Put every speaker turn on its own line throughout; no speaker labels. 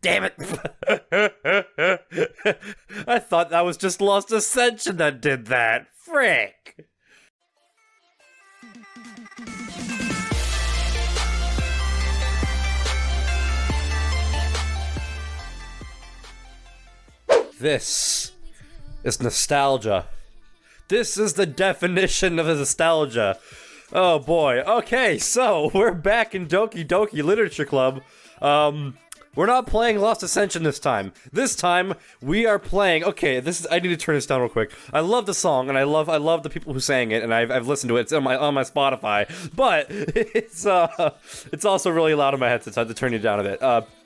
Damn it! I thought that was just Lost Ascension that did that. Frick! This is nostalgia. This is the definition of nostalgia. Oh boy. Okay, so we're back in Doki Doki Literature Club. We're not playing Lost Ascension this time. This time we are playing. Okay, I need to turn this down real quick. I love the song and I love the people who sang it, and I've listened to it. It's on my Spotify, but it's also really loud in my headset, so I have to turn it down a bit.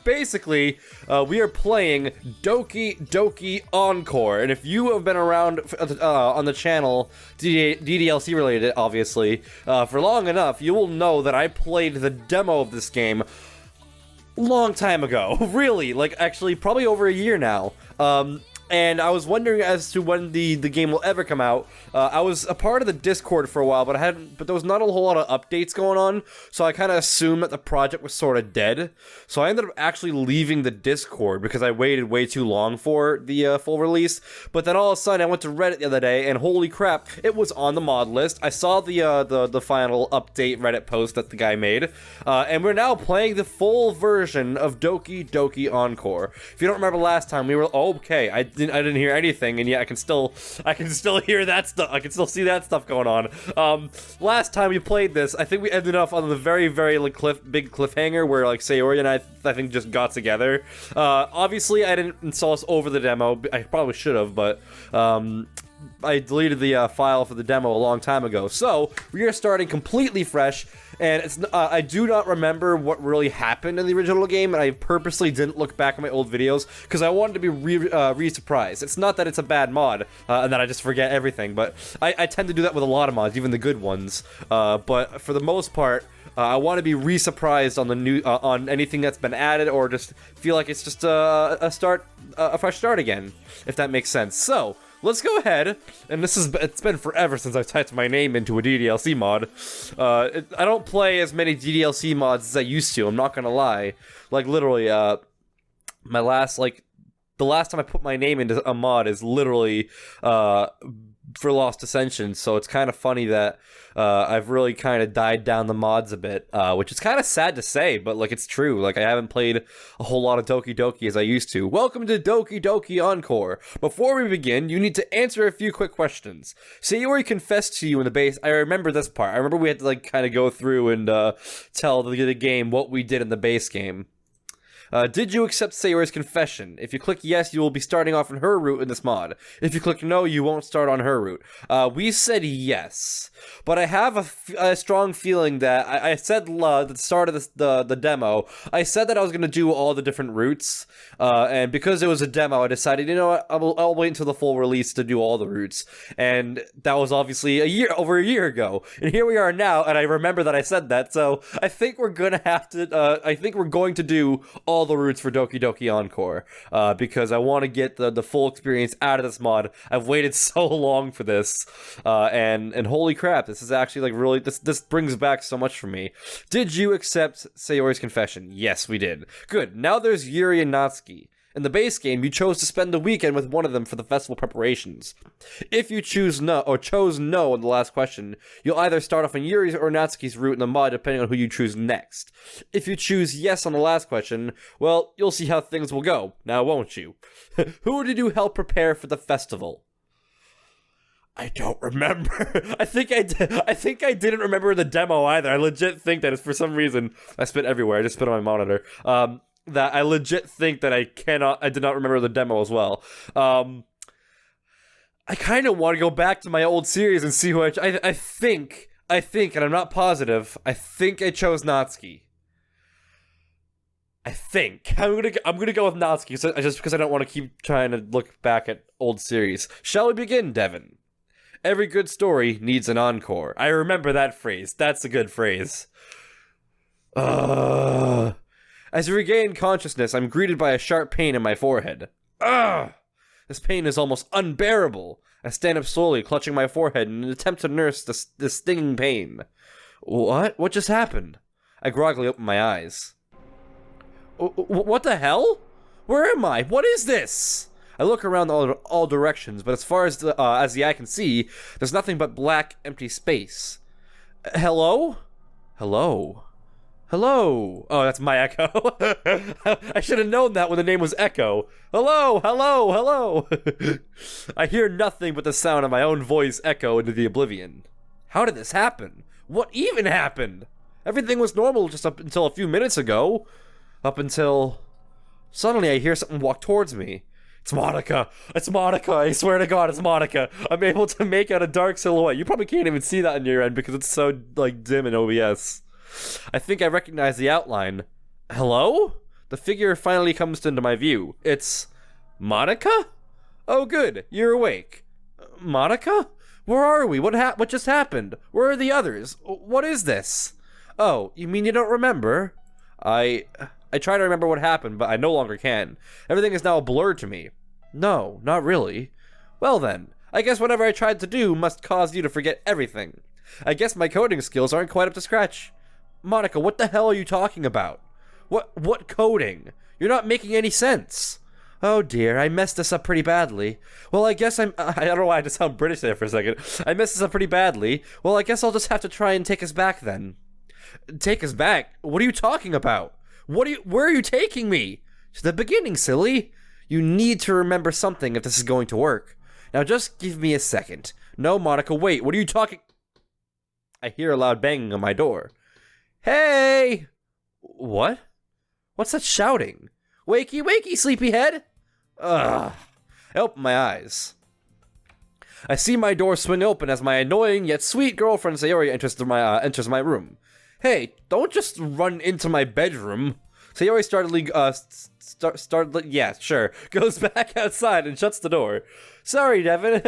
Basically, we are playing Doki Doki Encore, and if you have been around on the channel, DDLC related, obviously, for long enough, you will know that I played the demo of this game long time ago. Really, like, actually, probably over a year now. And I was wondering as to when the game will ever come out. I was a part of the Discord for a while, but there was not a whole lot of updates going on, so I kind of assumed that the project was sort of dead. So I ended up actually leaving the Discord because I waited way too long for the full release. But then all of a sudden, I went to Reddit the other day, and holy crap, it was on the mod list. I saw the final update Reddit post that the guy made, and we're now playing the full version of Doki Doki Encore. If you don't remember last time, we were okay. I didn't hear anything, and yet I can still hear that stuff. I can still see that stuff going on. Last time we played this, I think we ended up on the very, very big cliffhanger where like Sayori and I think just got together. Obviously, I didn't install this over the demo. I probably should have, but I deleted the file for the demo a long time ago. So we are starting completely fresh, and I do not remember what really happened in the original game, and I purposely didn't look back at my old videos because I wanted to be re-surprised. It's not that it's a bad mod and that I just forget everything, but I tend to do that with a lot of mods, even the good ones. But for the most part, I want to be re-surprised on the new on anything that's been added, or just feel like it's just a fresh start again, if that makes sense. So let's go ahead, and it's been forever since I've typed my name into a DDLC mod. I don't play as many DDLC mods as I used to, I'm not gonna lie. Like, literally, the last time I put my name into a mod is literally, for Lost Ascension, so it's kind of funny that I've really kind of died down the mods a bit, which is kind of sad to say, but like, it's true. Like, I haven't played a whole lot of Doki Doki as I used to. Welcome to Doki Doki Encore. Before we begin, you need to answer a few quick questions. Sayori confessed to you in the base. I remember this part. I remember we had to like kind of go through and tell the game what we did in the base game. Did you accept Sayori's confession? If you click yes, you will be starting off on her route in this mod. If you click no, you won't start on her route. We said yes, but I have a strong feeling that I said at the start of the demo, I said that I was going to do all the different routes, and because it was a demo, I decided, you know what, I'll wait until the full release to do all the routes, and that was obviously over a year ago, and here we are now, and I remember that I said that, so I think we're going to do all the routes for Doki Doki Encore, because I want to get the full experience out of this mod. I've waited so long for this, and holy crap, this is actually like really, this brings back so much for me. Did you accept Sayori's confession? Yes, we did. Good. Now there's Yuri and Natsuki. In the base game, you chose to spend the weekend with one of them for the festival preparations. If you chose no in the last question, you'll either start off on Yuri's or Natsuki's route in the mod, depending on who you choose next. If you choose yes on the last question, well, you'll see how things will go, now won't you? Who did you help prepare for the festival? I don't remember. I think I didn't remember the demo either. I legit think that it's for some reason, I spit everywhere, I just spit on my monitor. That I legit think that I did not remember the demo as well. I kind of want to go back to my old series and see who I think, and I'm not positive, I think I chose Natsuki. I think. I'm gonna go with Natsuki, just because I don't want to keep trying to look back at old series. Shall we begin, Devin? Every good story needs an encore. I remember that phrase. That's a good phrase. As you regain consciousness, I'm greeted by a sharp pain in my forehead. Ugh! This pain is almost unbearable. I stand up slowly, clutching my forehead in an attempt to nurse the stinging pain. What? What just happened? I groggily open my eyes. What the hell? Where am I? What is this? I look around all directions, but as far as the eye can see, there's nothing but black, empty space. Hello? Hello? Hello? Oh, that's my Echo. I should have known that when the name was Echo. Hello, hello, hello. I hear nothing but the sound of my own voice echo into the oblivion. How did this happen? What even happened? Everything was normal just up until a few minutes ago. Up until... Suddenly I hear something walk towards me. It's Monica. It's Monica. I swear to God, it's Monica. I'm able to make out a dark silhouette. You probably can't even see that on your end because it's so, like, dim in OBS. I think I recognize the outline. Hello? The figure finally comes into my view. It's... Monica? Oh, good. You're awake. Monica? Where are we? What just happened? Where are the others? What is this? Oh, you mean you don't remember? I try to remember what happened, but I no longer can. Everything is now a blur to me. No, not really. Well then, I guess whatever I tried to do must cause you to forget everything. I guess my coding skills aren't quite up to scratch. Monica, what the hell are you talking about? What coding? You're not making any sense. Oh dear, I messed this up pretty badly. Well, I guess I don't know why I just sound British there for a second. I messed this up pretty badly. Well, I guess I'll just have to try and take us back then. Take us back? What are you talking about? Where are you taking me? To the beginning, silly. You need to remember something if this is going to work. Now just give me a second. No, Monica, wait, what are you talking? I hear a loud banging on my door. Hey! What? What's that shouting? Wakey, wakey, sleepyhead! Ugh. I open my eyes. I see my door swing open as my annoying yet sweet girlfriend Sayori enters my room. Hey, don't just run into my bedroom. Sayori goes back outside and shuts the door. Sorry, Devin.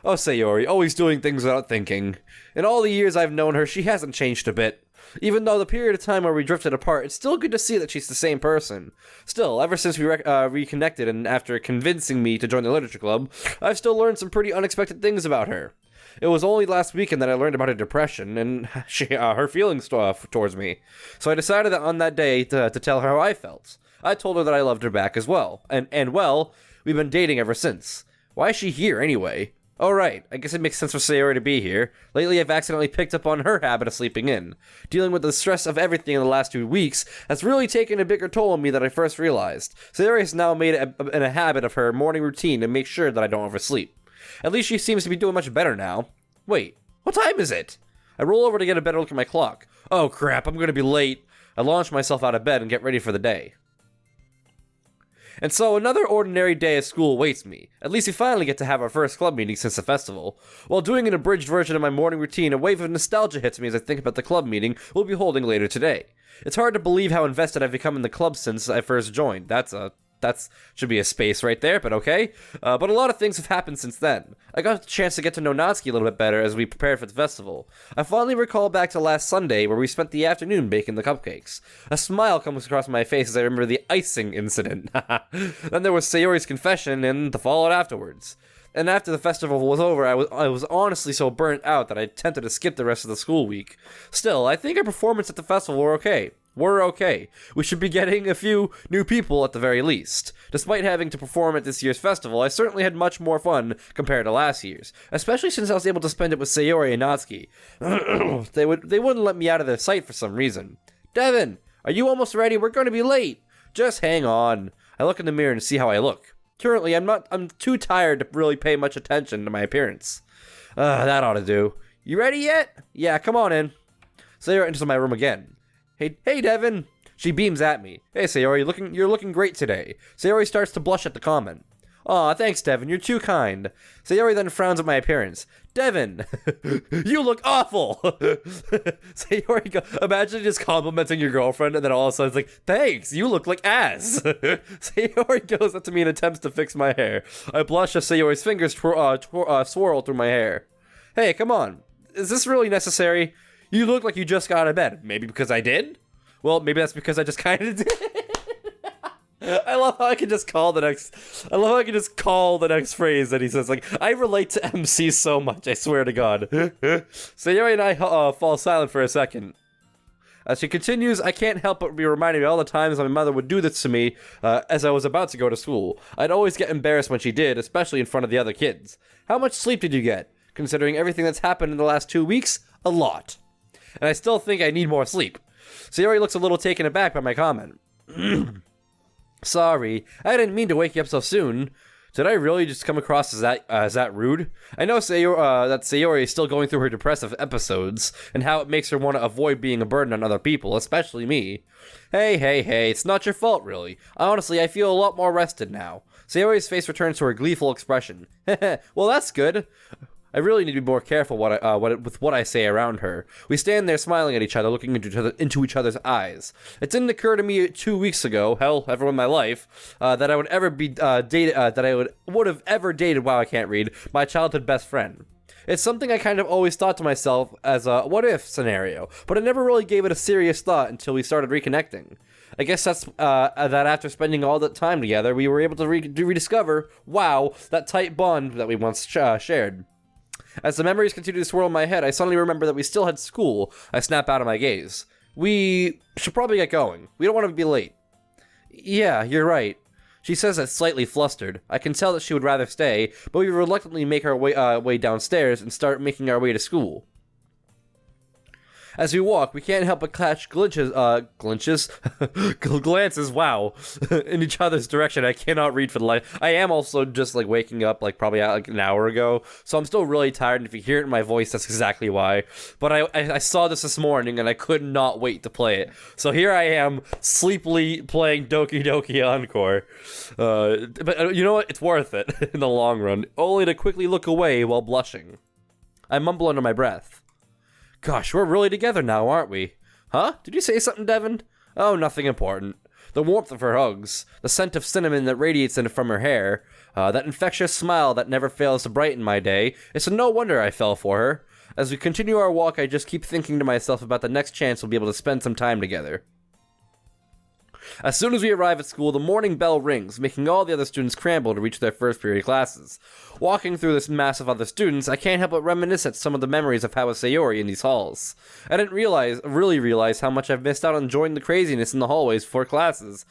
Oh, Sayori, always doing things without thinking. In all the years I've known her, she hasn't changed a bit. Even though the period of time where we drifted apart, it's still good to see that she's the same person. Still, ever since we reconnected and after convincing me to join the literature club, I've still learned some pretty unexpected things about her. It was only last weekend that I learned about her depression and her feelings towards me. So I decided that on that day to tell her how I felt. I told her that I loved her back as well. And well, we've been dating ever since. Why is she here anyway? Oh right, I guess it makes sense for Sayori to be here. Lately I've accidentally picked up on her habit of sleeping in. Dealing with the stress of everything in the last 2 weeks has really taken a bigger toll on me than I first realized. Sayori has now made it a habit of her morning routine to make sure that I don't oversleep. At least she seems to be doing much better now. Wait, what time is it? I roll over to get a better look at my clock. Oh crap, I'm gonna be late. I launch myself out of bed and get ready for the day. And so another ordinary day at school awaits me. At least we finally get to have our first club meeting since the festival. While doing an abridged version of my morning routine, a wave of nostalgia hits me as I think about the club meeting we'll be holding later today. It's hard to believe how invested I've become in the club since I first joined. That should be a space right there, but okay. But a lot of things have happened since then. I got a chance to get to know Natsuki a little bit better as we prepared for the festival. I fondly recall back to last Sunday where we spent the afternoon baking the cupcakes. A smile comes across my face as I remember the icing incident. Then there was Sayori's confession and the fallout afterwards. And after the festival was over, I was honestly so burnt out that I attempted to skip the rest of the school week. Still, I think our performance at the festival were okay. We should be getting a few new people at the very least. Despite having to perform at this year's festival, I certainly had much more fun compared to last year's, especially since I was able to spend it with Sayori and Natsuki. They wouldn't let me out of their sight for some reason. Devin, are you almost ready? We're going to be late. Just hang on. I look in the mirror and see how I look. Currently, I'm too tired to really pay much attention to my appearance. That ought to do. You ready yet? Yeah, come on in. Sayori enters my room again. Hey, Devin! She beams at me. Hey, Sayori, you're looking great today. Sayori starts to blush at the comment. Aw, thanks, Devin, you're too kind. Sayori then frowns at my appearance. Devin! You look awful! Sayori imagine just complimenting your girlfriend and then all of a sudden it's like, thanks, you look like ass! Sayori goes up to me and attempts to fix my hair. I blush as Sayori's fingers swirl through my hair. Hey, come on. Is this really necessary? You look like you just got out of bed. Maybe because I did? Well, maybe that's because I just kind of did. I love how I can just call the next phrase that he says. Like, I relate to MC so much, I swear to God. Sayori and I fall silent for a second. As she continues, I can't help but be reminded of all the times my mother would do this to me as I was about to go to school. I'd always get embarrassed when she did, especially in front of the other kids. How much sleep did you get? Considering everything that's happened in the last 2 weeks, a lot. And I still think I need more sleep. Sayori looks a little taken aback by my comment. Sorry, I didn't mean to wake you up so soon. Did I really just come across as that rude? I know that Sayori is still going through her depressive episodes, and how it makes her want to avoid being a burden on other people, especially me. Hey, it's not your fault, really. Honestly, I feel a lot more rested now. Sayori's face returns to her gleeful expression. Well, that's good. I really need to be more careful with what I say around her. We stand there smiling at each other, looking into each other's eyes. It didn't occur to me 2 weeks ago, hell, ever in my life, that I would ever be dated. That I would have ever dated. Wow, I can't read. My childhood best friend. It's something I kind of always thought to myself as a what-if scenario, but I never really gave it a serious thought until we started reconnecting. I guess that's that after spending all that time together, we were able to rediscover, wow, that tight bond that we once shared. As the memories continue to swirl in my head, I suddenly remember that we still had school. I snap out of my gaze. We should probably get going. We don't want to be late. Yeah, you're right. She says that slightly flustered. I can tell that she would rather stay, but we reluctantly make our way downstairs and start making our way to school. As we walk, we can't help but catch glances, wow, in each other's direction. I cannot read for the life. I am also just, waking up, probably an hour ago, so I'm still really tired, and if you hear it in my voice, that's exactly why. But I saw this morning, and I could not wait to play it. So here I am, sleepily playing Doki Doki Encore. But you know what? It's worth it in the long run, only to quickly look away while blushing. I mumble under my breath. Gosh, we're really together now, aren't we? Huh? Did you say something, Devin? Oh, nothing important. The warmth of her hugs, the scent of cinnamon that radiates from her hair, that infectious smile that never fails to brighten my day. It's no wonder I fell for her. As we continue our walk, I just keep thinking to myself about the next chance we'll be able to spend some time together. As soon as we arrive at school, the morning bell rings, making all the other students scramble to reach their first period classes. Walking through this mass of other students, I can't help but reminisce at some of the memories of how was Sayori in these halls. I didn't really realize how much I've missed out on enjoying the craziness in the hallways before classes,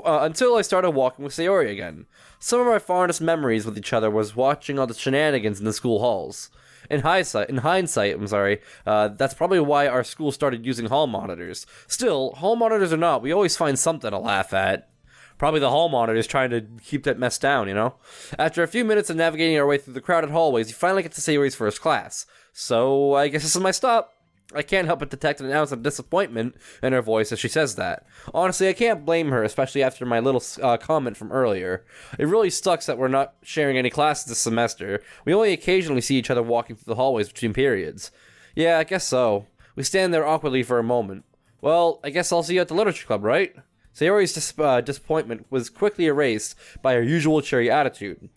until I started walking with Sayori again. Some of my fondest memories with each other was watching all the shenanigans in the school halls. In hindsight, that's probably why our school started using hall monitors. Still, hall monitors or not, we always find something to laugh at. Probably the hall monitors trying to keep that mess down, you know? After a few minutes of navigating our way through the crowded hallways, you finally get to Sayori's first class. So, I guess this is my stop. I can't help but detect an ounce of disappointment in her voice as she says that. Honestly, I can't blame her, especially after my little comment from earlier. It really sucks that we're not sharing any classes this semester. We only occasionally see each other walking through the hallways between periods. Yeah, I guess so. We stand there awkwardly for a moment. Well, I guess I'll see you at the literature club, right? Sayori's disappointment was quickly erased by her usual cheery attitude.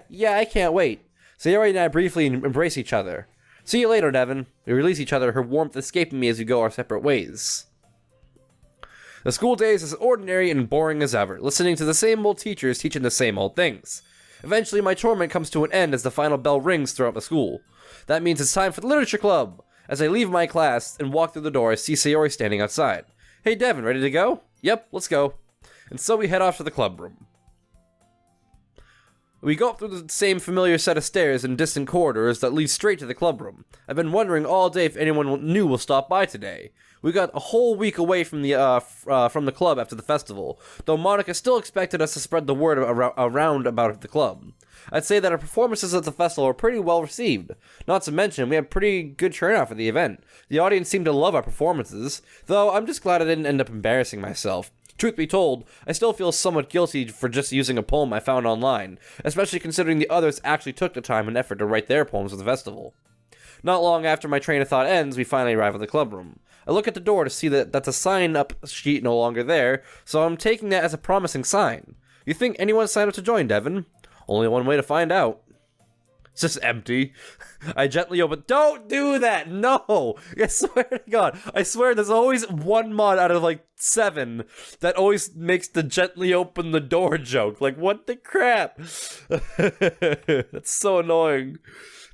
Yeah, I can't wait. Sayori and I briefly embrace each other. See you later, Devin. We release each other, her warmth escaping me as we go our separate ways. The school day is as ordinary and boring as ever, listening to the same old teachers teaching the same old things. Eventually, my torment comes to an end as the final bell rings throughout the school. That means it's time for the literature club. As I leave my class and walk through the door, I see Sayori standing outside. Hey, Devin, ready to go? Yep, let's go. And so we head off to the club room. We go up through the same familiar set of stairs and distant corridors that lead straight to the clubroom. I've been wondering all day if anyone new will stop by today. We got a whole week away from the club after the festival, though Monica still expected us to spread the word around about the club. I'd say that our performances at the festival were pretty well received. Not to mention, we had pretty good turnout for the event. The audience seemed to love our performances, though I'm just glad I didn't end up embarrassing myself. Truth be told, I still feel somewhat guilty for just using a poem I found online, especially considering the others actually took the time and effort to write their poems for the festival. Not long after my train of thought ends, we finally arrive at the clubroom. I look at the door to see that's a sign-up sheet no longer there, so I'm taking that as a promising sign. You think anyone signed up to join, Devin? Only one way to find out. It's just empty. I gently open. Don't do that! No! I swear to God. I swear there's always one mod out of 7 that always makes the gently open the door joke. What the crap? That's so annoying.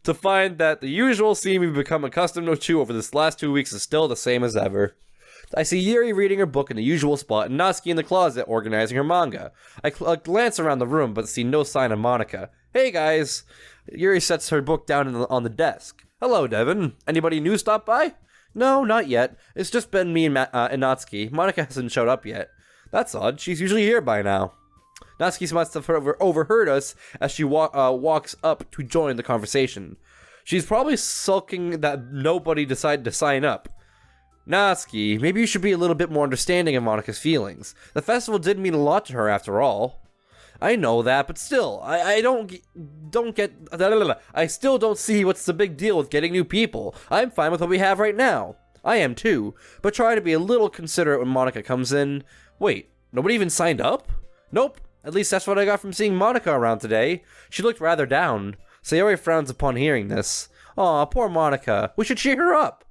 To find that the usual scene we've become accustomed to over this last 2 weeks is still the same as ever. I see Yuri reading her book in the usual spot and Natsuki in the closet organizing her manga. I glance around the room but see no sign of Monika. Hey guys! Yuri sets her book down on the desk. Hello, Devin. Anybody new stop by? No, not yet. It's just been me and Natsuki. Monika hasn't showed up yet. That's odd. She's usually here by now. Natsuki must have overheard us as she walks up to join the conversation. She's probably sulking that nobody decided to sign up. Natsuki, maybe you should be a little bit more understanding of Monika's feelings. The festival did mean a lot to her after all. I know that, but still, I still don't see what's the big deal with getting new people. I'm fine with what we have right now. I am too, but try to be a little considerate when Monika comes in. Wait, nobody even signed up? Nope, at least that's what I got from seeing Monika around today. She looked rather down. Sayori frowns upon hearing this. Aw, poor Monika. We should cheer her up.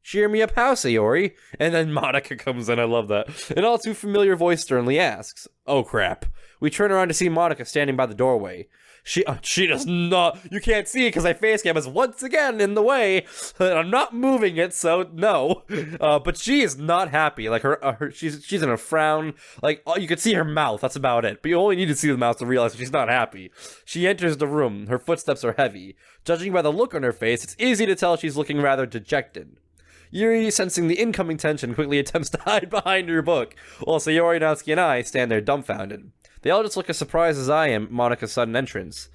Cheer me up how, Sayori? And then Monika comes in, I love that. An all too familiar voice sternly asks, oh crap. We turn around to see Monika standing by the doorway. She does not, you can't see it because my face cam is once again in the way. I'm not moving it, so no. But she is not happy. Like she's in a frown. Like you can see her mouth, that's about it. But you only need to see the mouth to realize she's not happy. She enters the room, her footsteps are heavy. Judging by the look on her face, it's easy to tell she's looking rather dejected. Yuri, sensing the incoming tension, quickly attempts to hide behind her book, while Sayori, Natsuki, and I stand there dumbfounded. They all just look as surprised as I am at Monika's sudden entrance.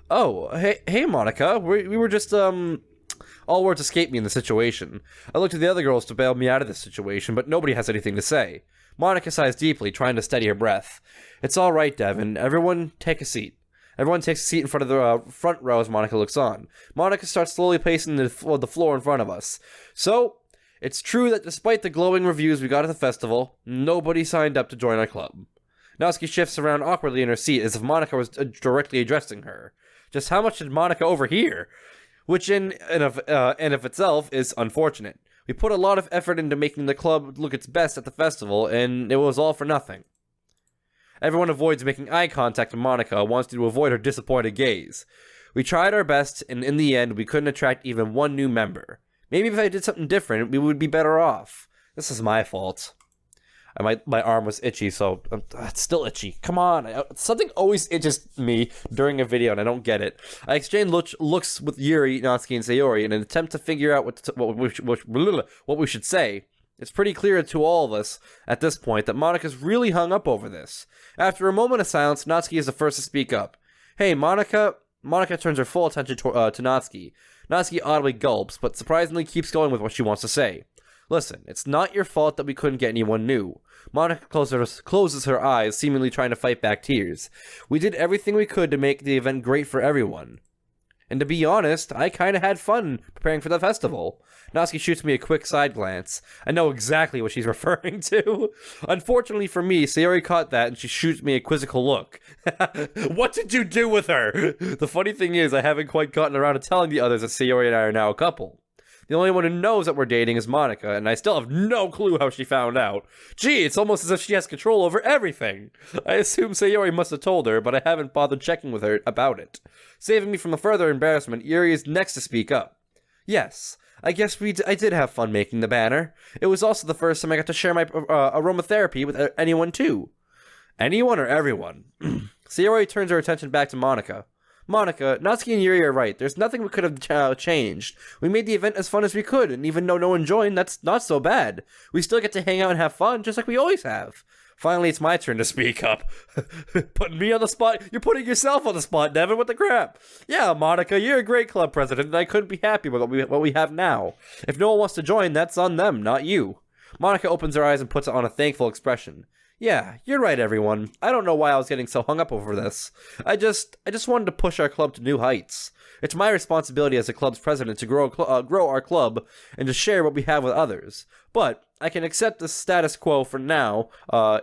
Oh, hey Monika, we were just, All words escape me in the situation. I look to the other girls to bail me out of this situation, but nobody has anything to say. Monika sighs deeply, trying to steady her breath. It's all right, Devin. Everyone take a seat. Everyone takes a seat in front of the front row as Monika looks on. Monika starts slowly pacing the floor in front of us. So, it's true that despite the glowing reviews we got at the festival, nobody signed up to join our club. Natsuki shifts around awkwardly in her seat as if Monika was directly addressing her. Just how much did Monika overhear? Which in of itself is unfortunate. We put a lot of effort into making the club look its best at the festival, and it was all for nothing. Everyone avoids making eye contact with Monika, wants to avoid her disappointed gaze. We tried our best, and in the end, we couldn't attract even one new member. Maybe if I did something different, we would be better off. This is my fault. My arm was itchy, so it's still itchy. Come on, something always itches me during a video, and I don't get it. I exchange looks with Yuri, Natsuki, and Sayori in an attempt to figure out what we should say. It's pretty clear to all of us at this point that Monika's really hung up over this. After a moment of silence, Natsuki is the first to speak up. Hey, Monika. Monika turns her full attention to Natsuki. Natsuki audibly gulps, but surprisingly keeps going with what she wants to say. Listen, it's not your fault that we couldn't get anyone new. Monika closes her eyes, seemingly trying to fight back tears. We did everything we could to make the event great for everyone. And to be honest, I kinda had fun preparing for the festival. Natsuki shoots me a quick side glance. I know exactly what she's referring to. Unfortunately for me, Sayori caught that and she shoots me a quizzical look. What did you do with her? The funny thing is, I haven't quite gotten around to telling the others that Sayori and I are now a couple. The only one who knows that we're dating is Monika, and I still have no clue how she found out. Gee, it's almost as if she has control over everything. I assume Sayori must have told her, but I haven't bothered checking with her about it. Saving me from the further embarrassment, Yuri is next to speak up. Yes, I guess I did have fun making the banner. It was also the first time I got to share my aromatherapy with anyone too. Anyone or everyone? Sayori turns her attention back to Monika. Monika, Natsuki and Yuri are right. There's nothing we could have changed. We made the event as fun as we could, and even though no one joined, that's not so bad. We still get to hang out and have fun, just like we always have. Finally, it's my turn to speak up. Putting me on the spot? You're putting yourself on the spot, Devin. What the crap? Yeah, Monika, you're a great club president, and I couldn't be happy with what we have now. If no one wants to join, that's on them, not you. Monika opens her eyes and puts on a thankful expression. Yeah, you're right, everyone. I don't know why I was getting so hung up over this. I just wanted to push our club to new heights. It's my responsibility as the club's president to grow our club and to share what we have with others. But I can accept the status quo for now,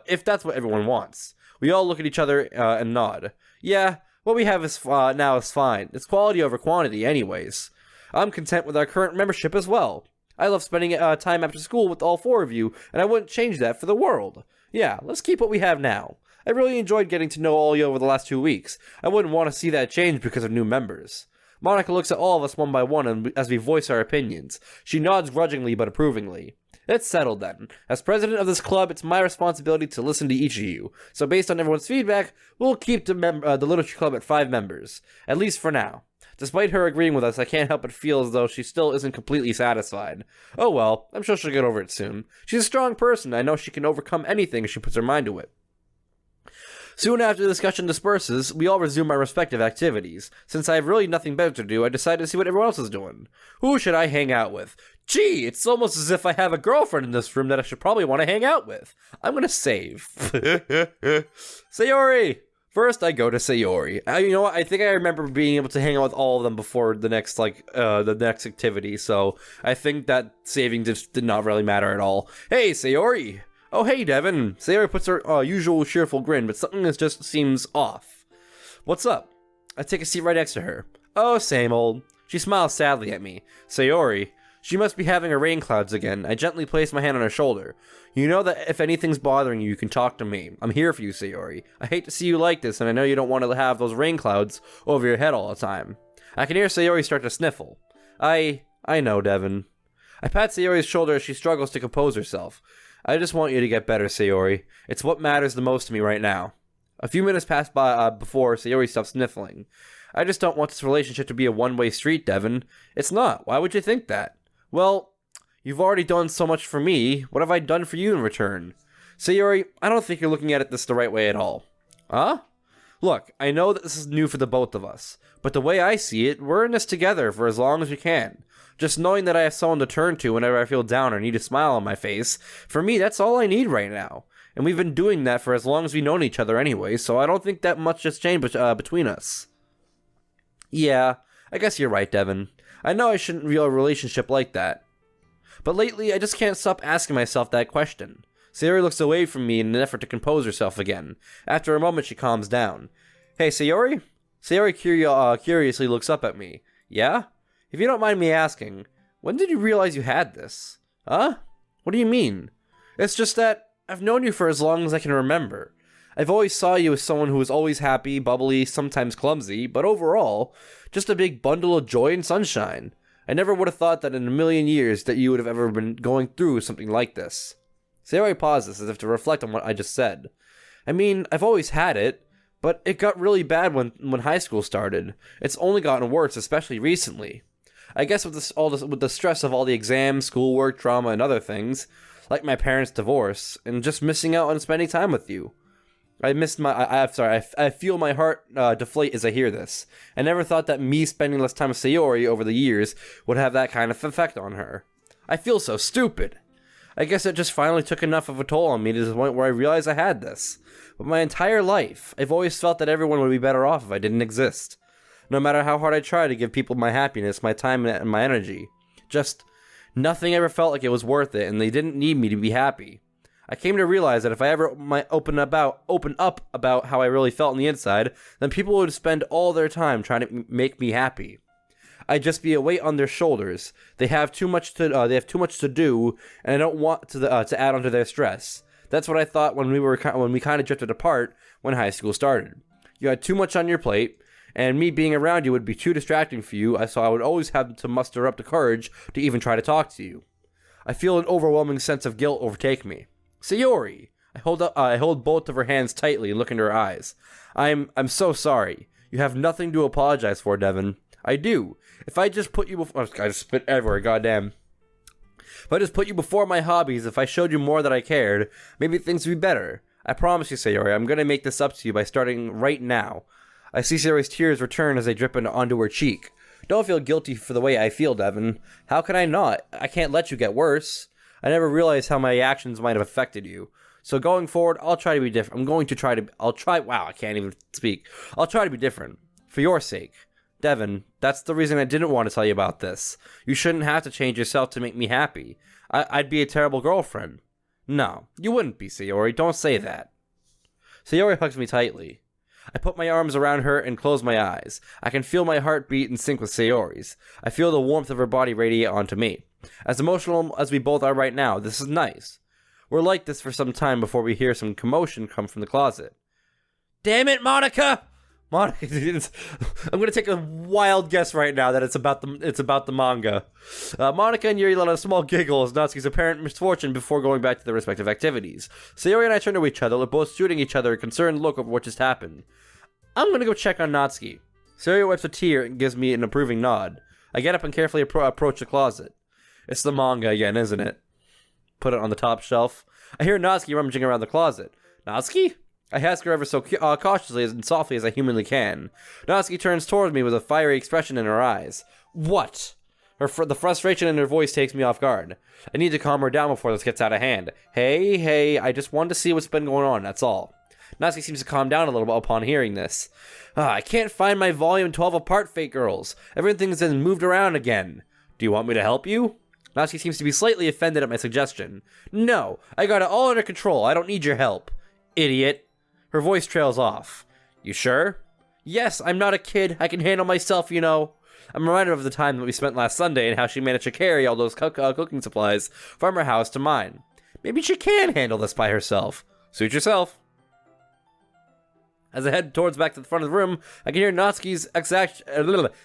if that's what everyone wants. We all look at each other and nod. Yeah, what we have now is fine. It's quality over quantity, anyways. I'm content with our current membership as well. I love spending time after school with all four of you, and I wouldn't change that for the world. Yeah, let's keep what we have now. I really enjoyed getting to know all you over the last 2 weeks. I wouldn't want to see that change because of new members. Monika looks at all of us one by one as we voice our opinions. She nods grudgingly but approvingly. It's settled then. As president of this club, it's my responsibility to listen to each of you. So based on everyone's feedback, we'll keep the literature club at 5 members. At least for now. Despite her agreeing with us, I can't help but feel as though she still isn't completely satisfied. Oh well, I'm sure she'll get over it soon. She's a strong person, I know she can overcome anything if she puts her mind to it. Soon after the discussion disperses, we all resume our respective activities. Since I have really nothing better to do, I decided to see what everyone else is doing. Who should I hang out with? Gee, it's almost as if I have a girlfriend in this room that I should probably want to hang out with. I'm gonna save. Sayori! First, I go to Sayori. You know what? I think I remember being able to hang out with all of them before the next, the next activity, so I think that saving just did not really matter at all. Hey, Sayori! Oh, hey, Devin. Sayori puts her usual cheerful grin, but something that just seems off. What's up? I take a seat right next to her. Oh, same old. She smiles sadly at me. Sayori. She must be having her rain clouds again. I gently place my hand on her shoulder. You know that if anything's bothering you, you can talk to me. I'm here for you, Sayori. I hate to see you like this, and I know you don't want to have those rain clouds over your head all the time. I can hear Sayori start to sniffle. I know, Devin. I pat Sayori's shoulder as she struggles to compose herself. I just want you to get better, Sayori. It's what matters the most to me right now. A few minutes pass by before Sayori stops sniffling. I just don't want this relationship to be a one-way street, Devin. It's not. Why would you think that? Well, you've already done so much for me. What have I done for you in return? Sayori, I don't think you're looking at it the right way at all. Huh? Look, I know that this is new for the both of us, but the way I see it, we're in this together for as long as we can. Just knowing that I have someone to turn to whenever I feel down or need a smile on my face, for me, that's all I need right now. And we've been doing that for as long as we've known each other anyway, so I don't think that much has changed between us. Yeah, I guess you're right, Devin. I know I shouldn't view a relationship like that. But lately, I just can't stop asking myself that question. Sayori looks away from me in an effort to compose herself again. After a moment, she calms down. Hey, Sayori? Sayori curiously looks up at me. Yeah? If you don't mind me asking, when did you realize you had this? Huh? What do you mean? It's just that I've known you for as long as I can remember. I've always saw you as someone who was always happy, bubbly, sometimes clumsy, but overall, just a big bundle of joy and sunshine. I never would have thought that in a million years that you would have ever been going through something like this. Sayori pauses as if to reflect on what I just said. I mean, I've always had it, but it got really bad when high school started. It's only gotten worse, especially recently. I guess with the stress of all the exams, schoolwork, drama, and other things, like my parents' divorce, and just missing out on spending time with you. I feel my heart deflate as I hear this. I never thought that me spending less time with Sayori over the years would have that kind of effect on her. I feel so stupid. I guess it just finally took enough of a toll on me to the point where I realized I had this. But my entire life, I've always felt that everyone would be better off if I didn't exist. No matter how hard I try to give people my happiness, my time, and my energy. Just, nothing ever felt like it was worth it, and they didn't need me to be happy. I came to realize that if I ever might open up about how I really felt on the inside, then people would spend all their time trying to make me happy. I'd just be a weight on their shoulders. They have too much to do, and I don't want to add onto their stress. That's what I thought when we kind of drifted apart when high school started. You had too much on your plate, and me being around you would be too distracting for you, so I would always have to muster up the courage to even try to talk to you. I feel an overwhelming sense of guilt overtake me. Sayori! I hold both of her hands tightly and look into her eyes. I'm so sorry. You have nothing to apologize for, Devin. I do. If I just put you before... I just spit everywhere, goddamn. If I just put you before my hobbies, if I showed you more that I cared, maybe things would be better. I promise you, Sayori, I'm gonna make this up to you by starting right now. I see Sayori's tears return as they drip onto her cheek. Don't feel guilty for the way I feel, Devin. How can I not? I can't let you get worse. I never realized how my actions might have affected you. So going forward, I'll try to be different. Wow, I can't even speak. I'll try to be different. For your sake. Devin, that's the reason I didn't want to tell you about this. You shouldn't have to change yourself to make me happy. I'd be a terrible girlfriend. No, you wouldn't be, Sayori. Don't say that. Sayori hugs me tightly. I put my arms around her and close my eyes. I can feel my heart beat in sync with Sayori's. I feel the warmth of her body radiate onto me. As emotional as we both are right now, this is nice. We're like this for some time before we hear some commotion come from the closet. Damn it, Monica! Monica, I'm gonna take a wild guess right now that it's about the manga. Monica and Yuri let out a small giggle as Natsuki's apparent misfortune before going back to their respective activities. Sayori and I turn to each other, both shooting each other a concerned look over what just happened. I'm gonna go check on Natsuki. Sayori wipes a tear and gives me an approving nod. I get up and carefully approach the closet. It's the manga again, isn't it? Put it on the top shelf. I hear Natsuki rummaging around the closet. Natsuki? I ask her ever so cautiously and softly as I humanly can. Natsuki turns towards me with a fiery expression in her eyes. What? The frustration in her voice takes me off guard. I need to calm her down before this gets out of hand. Hey, I just wanted to see what's been going on, that's all. Natsuki seems to calm down a little bit upon hearing this. I can't find my volume 12 apart, Fate Girls. Everything's been moved around again. Do you want me to help you? Natsuki seems to be slightly offended at my suggestion. No, I got it all under control. I don't need your help. Idiot. Her voice trails off. You sure? Yes, I'm not a kid. I can handle myself, you know. I'm reminded of the time that we spent last Sunday and how she managed to carry all those cooking supplies from her house to mine. Maybe she can handle this by herself. Suit yourself. As I head back to the front of the room, I can hear Natsuki's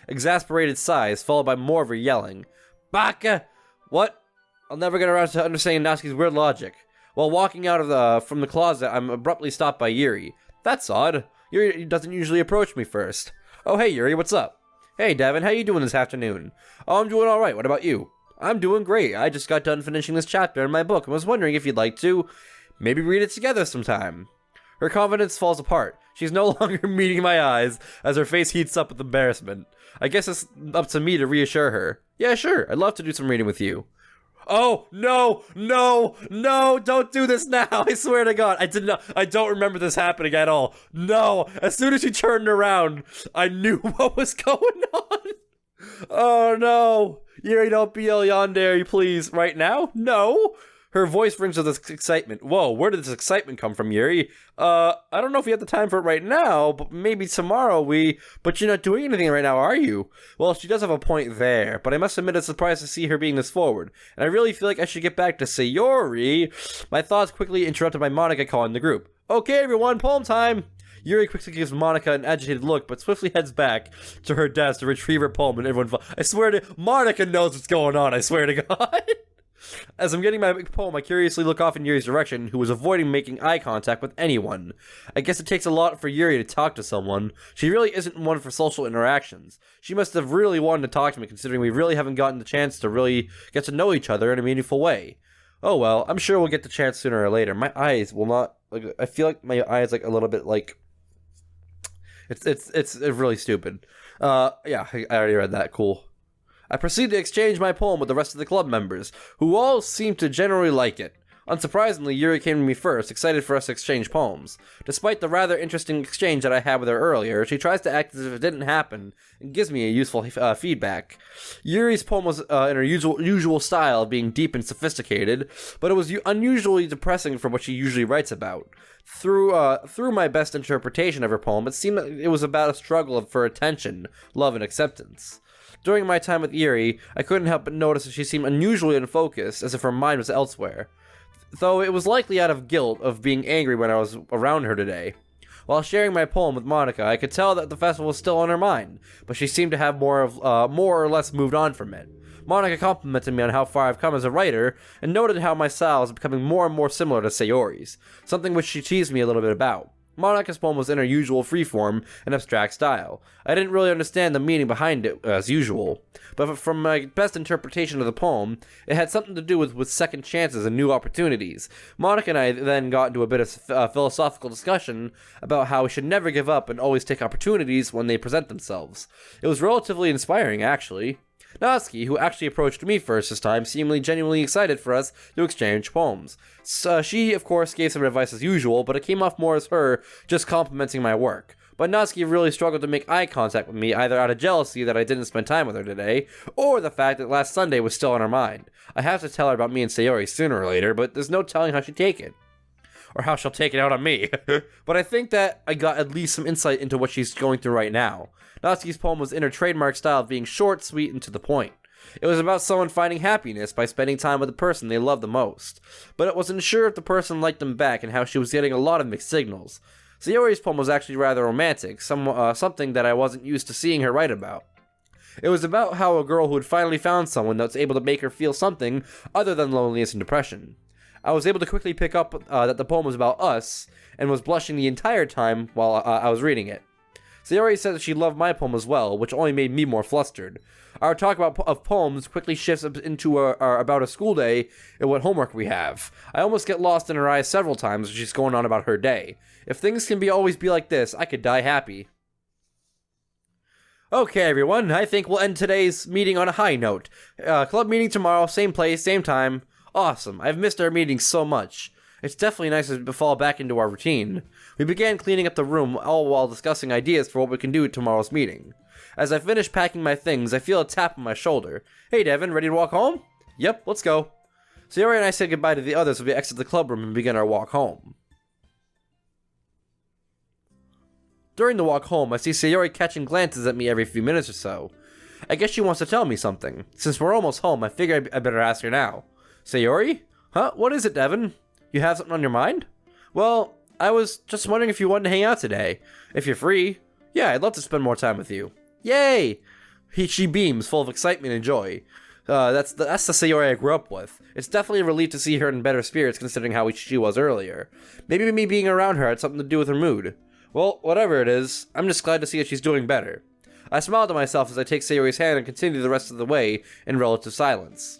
exasperated sighs, followed by more of her yelling. Baka! What? I'll never get around to understanding Natsuki's weird logic. While walking out from the closet, I'm abruptly stopped by Yuri. That's odd. Yuri doesn't usually approach me first. Oh, hey, Yuri, what's up? Hey, Devin, how you doing this afternoon? Oh, I'm doing alright. What about you? I'm doing great. I just got done finishing this chapter in my book and was wondering if you'd like to maybe read it together sometime. Her confidence falls apart. She's no longer meeting my eyes as her face heats up with embarrassment. I guess it's up to me to reassure her. Yeah, sure. I'd love to do some reading with you. Oh, no, don't do this now. I swear to God, I don't remember this happening at all. No, as soon as she turned around, I knew what was going on. Oh, no. Yuri, don't be ill yandere, please. Right now? No. Her voice rings with this excitement. Whoa, where did this excitement come from, Yuri? I don't know if we have the time for it right now, but maybe tomorrow But you're not doing anything right now, are you? Well, she does have a point there, but I must admit it's surprised to see her being this forward, and I really feel like I should get back to Sayori. My thoughts quickly interrupted by Monica calling the group. Okay, everyone, poem time! Yuri quickly gives Monica an agitated look, but swiftly heads back to her desk to retrieve her poem, and everyone... I swear to... Monica knows what's going on, I swear to God! As I'm getting my poem, I curiously look off in Yuri's direction, who was avoiding making eye contact with anyone. I guess it takes a lot for Yuri to talk to someone. She really isn't one for social interactions. She must have really wanted to talk to me, considering we really haven't gotten the chance to really get to know each other in a meaningful way. Oh well, I'm sure we'll get the chance sooner or later. My eyes will not... I feel like my eyes a little bit It's really stupid. Yeah, I already read that. Cool. I proceed to exchange my poem with the rest of the club members, who all seem to generally like it. Unsurprisingly, Yuri came to me first, excited for us to exchange poems. Despite the rather interesting exchange that I had with her earlier, she tries to act as if it didn't happen, and gives me a useful feedback. Yuri's poem was in her usual style of being deep and sophisticated, but it was unusually depressing for what she usually writes about. Through my best interpretation of her poem, it seemed that it was about a struggle for attention, love, and acceptance. During my time with Yuri, I couldn't help but notice that she seemed unusually unfocused, as if her mind was elsewhere. Though it was likely out of guilt of being angry when I was around her today. While sharing my poem with Monica, I could tell that the festival was still on her mind, but she seemed to have more or less moved on from it. Monica complimented me on how far I've come as a writer, and noted how my style is becoming more and more similar to Sayori's, something which she teased me a little bit about. Monica's poem was in her usual freeform and abstract style. I didn't really understand the meaning behind it, as usual, but from my best interpretation of the poem, it had something to do with second chances and new opportunities. Monica and I then got into a bit of philosophical discussion about how we should never give up and always take opportunities when they present themselves. It was relatively inspiring, actually. Natsuki, who actually approached me first this time, seemingly genuinely excited for us to exchange poems. She, of course, gave some advice as usual, but it came off more as her just complimenting my work. But Natsuki really struggled to make eye contact with me, either out of jealousy that I didn't spend time with her today, or the fact that last Sunday was still on her mind. I have to tell her about me and Sayori sooner or later, but there's no telling how she'd take it. Or how she'll take it out on me. But I think that I got at least some insight into what she's going through right now. Natsuki's poem was in her trademark style of being short, sweet, and to the point. It was about someone finding happiness by spending time with the person they love the most. But it wasn't sure if the person liked them back and how she was getting a lot of mixed signals. Sayori's poem was actually rather romantic, something that I wasn't used to seeing her write about. It was about how a girl who had finally found someone that was able to make her feel something other than loneliness and depression. I was able to quickly pick up that the poem was about us, and was blushing the entire time while I was reading it. Sayori said that she loved my poem as well, which only made me more flustered. Our talk of poems quickly shifts into about a school day and what homework we have. I almost get lost in her eyes several times when she's going on about her day. If things can always be like this, I could die happy. Okay, everyone, I think we'll end today's meeting on a high note. Club meeting tomorrow, same place, same time. Awesome, I've missed our meetings so much. It's definitely nice to fall back into our routine. We began cleaning up the room, all while discussing ideas for what we can do at tomorrow's meeting. As I finish packing my things, I feel a tap on my shoulder. Hey Devin, ready to walk home? Yep, let's go. Sayori and I said goodbye to the others as we exit the club room and begin our walk home. During the walk home, I see Sayori catching glances at me every few minutes or so. I guess she wants to tell me something. Since we're almost home, I figure I better ask her now. Sayori? Huh? What is it, Devin? You have something on your mind? Well, I was just wondering if you wanted to hang out today. If you're free. Yeah, I'd love to spend more time with you. Yay! She beams, full of excitement and joy. That's the Sayori I grew up with. It's definitely a relief to see her in better spirits considering how she was earlier. Maybe me being around her had something to do with her mood. Well, whatever it is, I'm just glad to see that she's doing better. I smile to myself as I take Sayori's hand and continue the rest of the way in relative silence.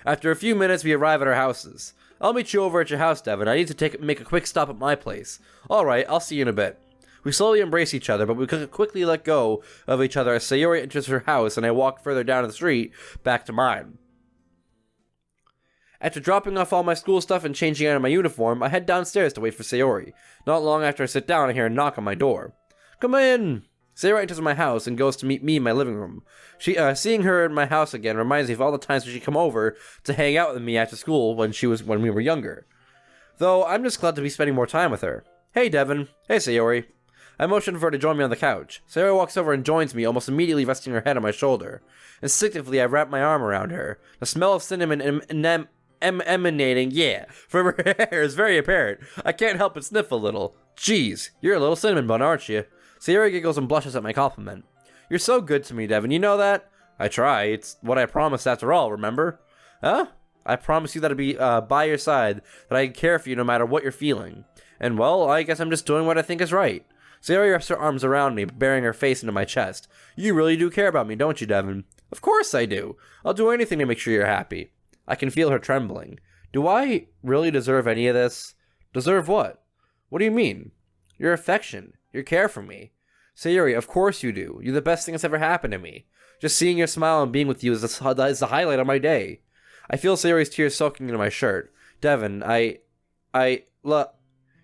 After a few minutes, we arrive at our houses. I'll meet you over at your house, Devin. I need to make a quick stop at my place. Alright, I'll see you in a bit. We slowly embrace each other, but we quickly let go of each other as Sayori enters her house and I walk further down the street, back to mine. After dropping off all my school stuff and changing out of my uniform, I head downstairs to wait for Sayori. Not long after I sit down, I hear a knock on my door. Come in! Sayori enters my house and goes to meet me in my living room. Seeing her in my house again reminds me of all the times when she'd come over to hang out with me after school when we were younger. Though, I'm just glad to be spending more time with her. Hey, Devin. Hey, Sayori. I motion for her to join me on the couch. Sayori walks over and joins me, almost immediately resting her head on my shoulder. Instinctively, I wrap my arm around her. The smell of cinnamon emanating, from her hair is very apparent. I can't help but sniff a little. Jeez, you're a little cinnamon bun, aren't you? Sayori giggles and blushes at my compliment. You're so good to me, Devin, you know that? I try, it's what I promised after all, remember? Huh? I promise you that I'll be by your side, that I care for you no matter what you're feeling. And well, I guess I'm just doing what I think is right. Sayori wraps her arms around me, bearing her face into my chest. You really do care about me, don't you, Devin? Of course I do. I'll do anything to make sure you're happy. I can feel her trembling. Do I really deserve any of this? Deserve what? What do you mean? Your affection. Your care for me. Sayori, of course you do. You're the best thing that's ever happened to me. Just seeing your smile and being with you is the highlight of my day. I feel Sayori's tears soaking into my shirt. Devin, look,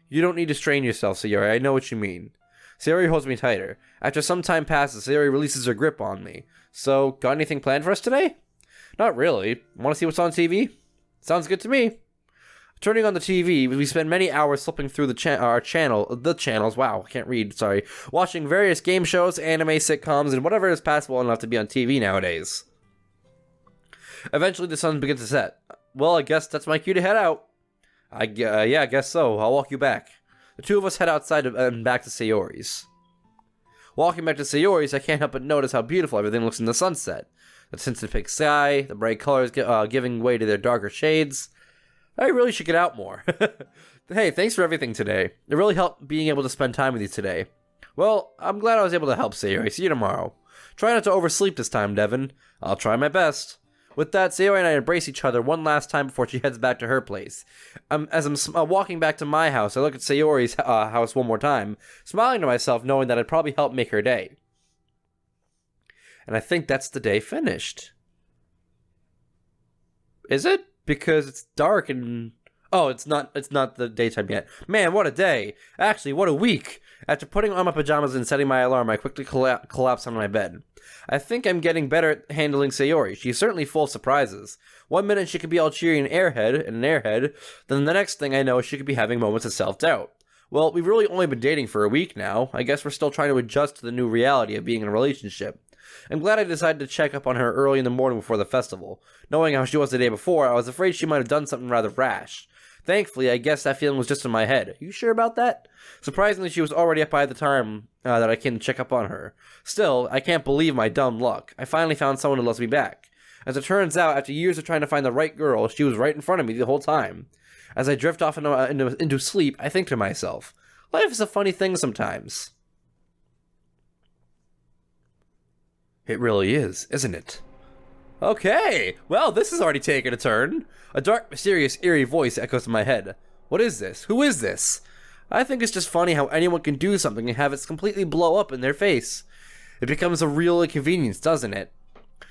you don't need to strain yourself, Sayori. I know what you mean. Sayori holds me tighter. After some time passes, Sayori releases her grip on me. So, got anything planned for us today? Not really. Want to see what's on TV? Sounds good to me. Turning on the TV, we spend many hours flipping through the channels, wow, I can't read, sorry, watching various game shows, anime, sitcoms, and whatever is passable enough to be on TV nowadays. Eventually, the sun begins to set. Well, I guess that's my cue to head out. Yeah, I guess so. I'll walk you back. The two of us head outside and back to Sayori's. Walking back to Sayori's, I can't help but notice how beautiful everything looks in the sunset. The tinted pink sky, the bright colors giving way to their darker shades. I really should get out more. Hey, thanks for everything today. It really helped being able to spend time with you today. Well, I'm glad I was able to help, Sayori. See you tomorrow. Try not to oversleep this time, Devin. I'll try my best. With that, Sayori and I embrace each other one last time before she heads back to her place. As I'm walking back to my house, I look at Sayori's house one more time, smiling to myself knowing that I'd probably help make her day. And I think that's the day finished. Is it? Because it's dark and... Oh, it's not the daytime yet. Man, what a day. Actually, what a week. After putting on my pajamas and setting my alarm, I quickly collapse on my bed. I think I'm getting better at handling Sayori. She's certainly full of surprises. One minute she could be all cheery and an airhead, then the next thing I know she could be having moments of self-doubt. Well, we've really only been dating for a week now. I guess we're still trying to adjust to the new reality of being in a relationship. I'm glad I decided to check up on her early in the morning before the festival. Knowing how she was the day before, I was afraid she might have done something rather rash. Thankfully, I guess that feeling was just in my head. You sure about that? Surprisingly, she was already up by the time that I came to check up on her. Still, I can't believe my dumb luck. I finally found someone who loves me back. As it turns out, after years of trying to find the right girl, she was right in front of me the whole time. As I drift off into sleep, I think to myself, life is a funny thing sometimes. It really is, isn't it? Okay, well, this has already taken a turn. A dark, mysterious, eerie voice echoes in my head. What is this? Who is this? I think it's just funny how anyone can do something and have it completely blow up in their face. It becomes a real inconvenience, doesn't it?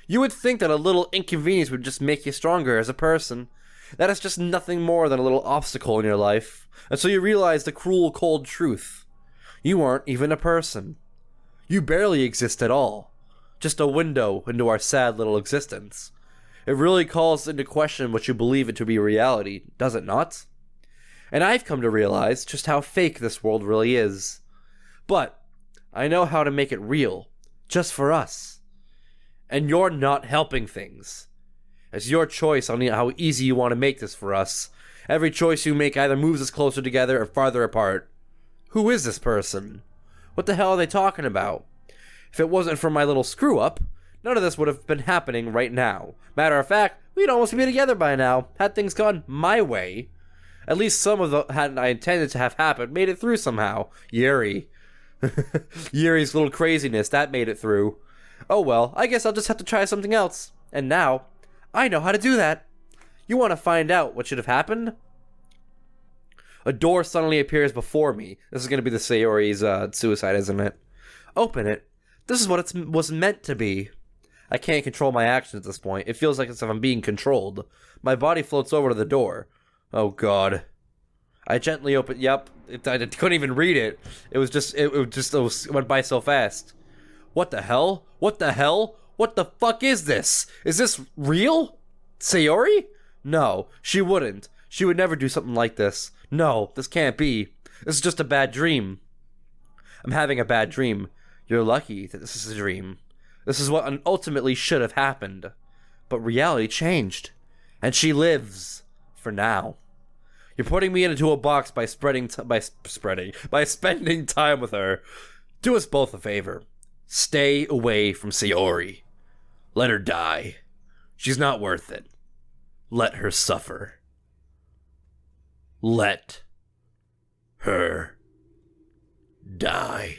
You would think that a little inconvenience would just make you stronger as a person. That is just nothing more than a little obstacle in your life. Until you realize the cruel, cold truth. You aren't even a person. You barely exist at all. Just a window into our sad little existence. It really calls into question what you believe it to be reality, does it not? And I've come to realize just how fake this world really is. But I know how to make it real, just for us. And you're not helping things. It's your choice on how easy you want to make this for us. Every choice you make either moves us closer together or farther apart. Who is this person? What the hell are they talking about? If it wasn't for my little screw-up, none of this would have been happening right now. Matter of fact, we'd almost be together by now, had things gone my way. At least some of the I intended to have happen made it through somehow. Yuri. Yuri's little craziness, that made it through. Oh well, I guess I'll just have to try something else. And now, I know how to do that. You want to find out what should have happened? A door suddenly appears before me. This is going to be the Sayori's suicide, isn't it? Open it. This is what it was meant to be. I can't control my actions at this point. It feels like as if I'm being controlled. My body floats over to the door. Oh god. I gently open. Yep. I couldn't even read it. It went by so fast. What the hell? What the hell? What the fuck is this? Is this real? Sayori? No, she wouldn't. She would never do something like this. No, this can't be. This is just a bad dream. I'm having a bad dream. You're lucky that this is a dream. This is what ultimately should have happened. But reality changed. And she lives. For now. You're putting me into a box by spending time with her. Do us both a favor. Stay away from Sayori. Let her die. She's not worth it. Let her suffer. Let her die. ...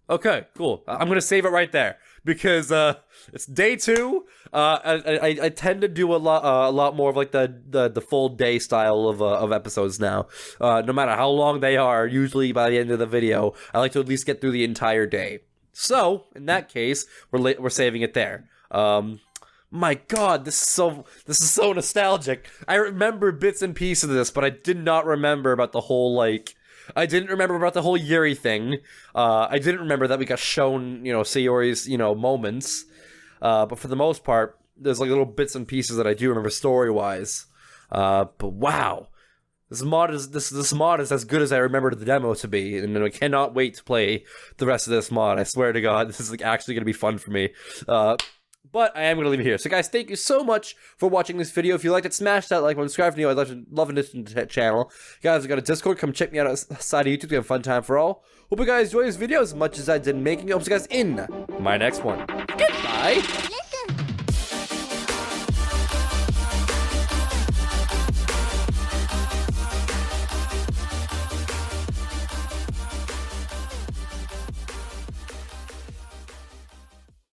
Okay, cool. I'm gonna save it right there because it's day 2. I tend to do a lot more of like the full day style of episodes now. No matter how long they are, usually by the end of the video, I like to at least get through the entire day. So in that case, we're saving it there. My God, this is so nostalgic. I remember bits and pieces of this, but I did not remember about the whole I didn't remember about the whole Yuri thing. I didn't remember that we got shown, Sayori's, moments. But for the most part, there's like little bits and pieces that I do remember story-wise. But wow. This mod is as good as I remembered the demo to be, and I cannot wait to play the rest of this mod. I swear to God, this is actually going to be fun for me. But I am going to leave it here. So guys, thank you so much for watching this video. If you liked it, smash that like button, subscribe to the video. I'd love to listen to the channel. Guys, I've got a Discord. Come check me out outside of YouTube. We have a fun time for all. Hope you guys enjoy this video as much as I did making it. Hope you guys in my next one. Goodbye.